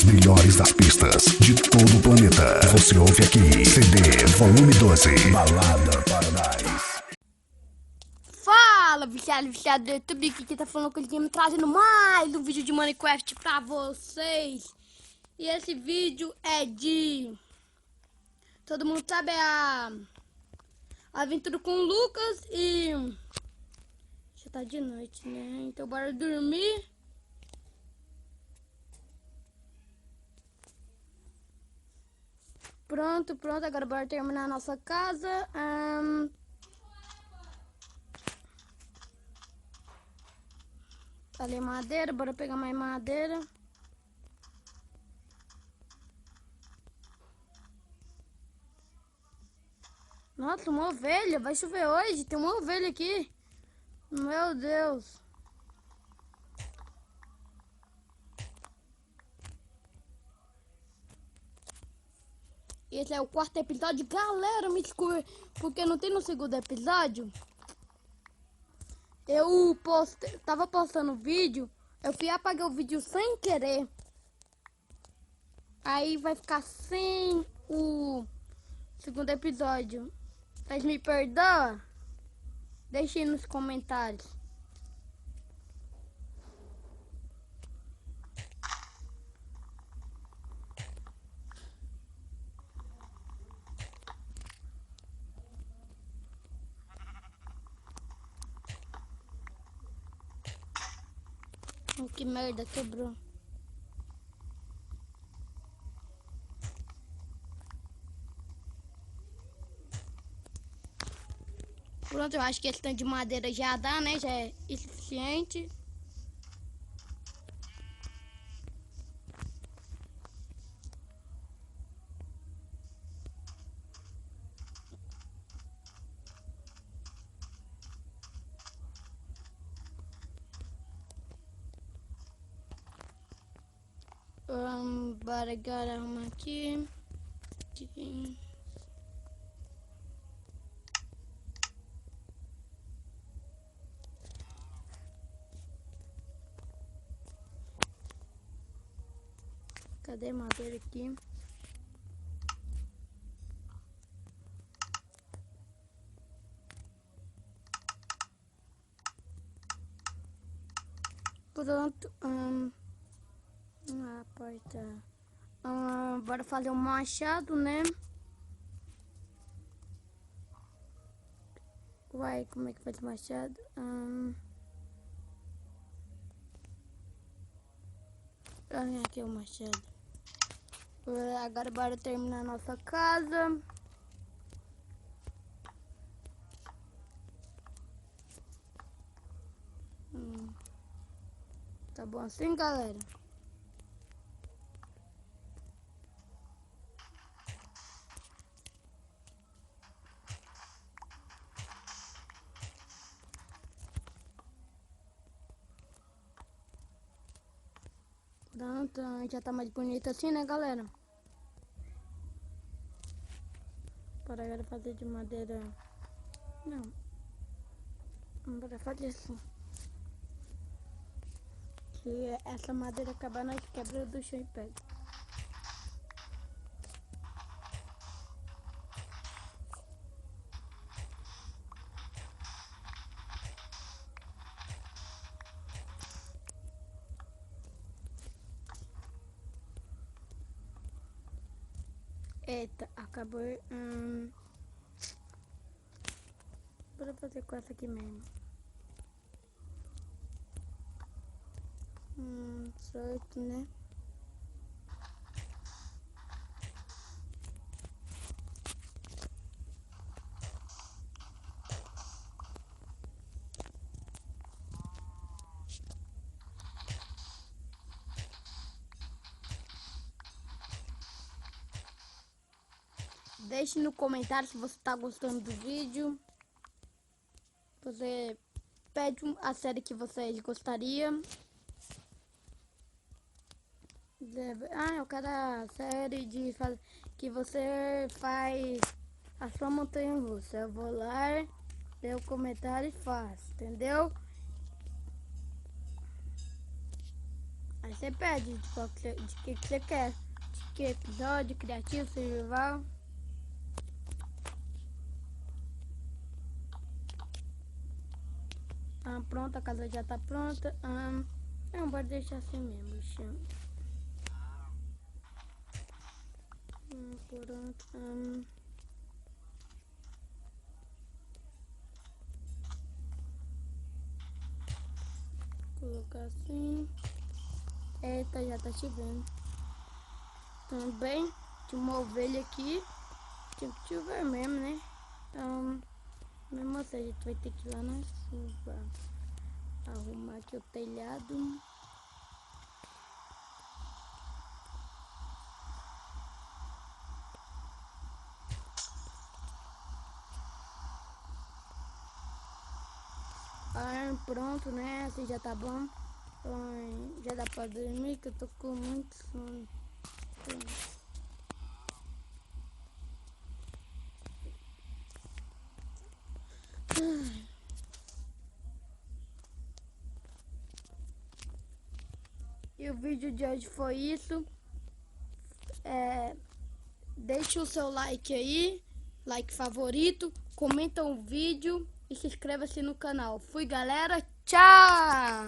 melhores das pistas de todo o planeta. Você ouve aqui, CD Volume 12, Balada Paradise. Fala, viciado do YouTube, que tá falando que ele me trazendo mais um vídeo de Minecraft pra vocês. E esse vídeo é de... Todo mundo sabe a aventura com o Lucas e... Já tá de noite, né? Então bora dormir. Pronto, agora bora terminar a nossa casa. Ali madeira, bora pegar mais madeira. Nossa, uma ovelha, vai chover hoje, tem uma ovelha aqui. Meu Deus. Esse é o quarto episódio. Galera, me desculpe, porque não tem no segundo episódio. Eu tava postando vídeo, eu fui apagar o vídeo sem querer. Aí vai ficar sem o segundo episódio. Vocês me perdoam? Deixem aí nos comentários. Oh, que merda, quebrou. Pronto, eu acho que esse tanto de madeira já dá, né? Já é suficiente. Bora agora arrumar aqui. Cadê a madeira aqui? Pronto. A porta. Bora fazer um machado, né? Uai, como é que faz o machado? Aqui é o machado. Agora bora terminar a nossa casa. Tá bom assim, galera? Pronto, já tá mais bonito assim, né, galera? Bora agora fazer de madeira. Não. Bora fazer assim. Que essa madeira acabar, nós quebra do chão e pega. Eita, acabou. Bora fazer com essa aqui mesmo. Certo, né? Deixe no comentário se você tá gostando do vídeo. Você pede a série que vocês gostariam. Eu quero a série que você faz a sua montanha russa. Eu vou lá, ler o comentário e faço, entendeu? Aí você pede de que você quer. De que episódio, criativo, survival. Pronto, a casa já tá pronta. Não, pode deixar assim mesmo, chão. Pronto. Colocar assim. Eita, já tá chovendo. Também tinha uma ovelha aqui. Tinha que chover mesmo, né? Mesmo assim, a gente vai ter que ir lá na chuva. Arrumar aqui o telhado. Pronto, né? Assim já tá bom. Já dá pra dormir, que eu tô com muito sono. E o vídeo de hoje foi isso. Deixe o seu like aí, like favorito, comenta o vídeo e se inscreva-se no canal. Fui, galera, tchau!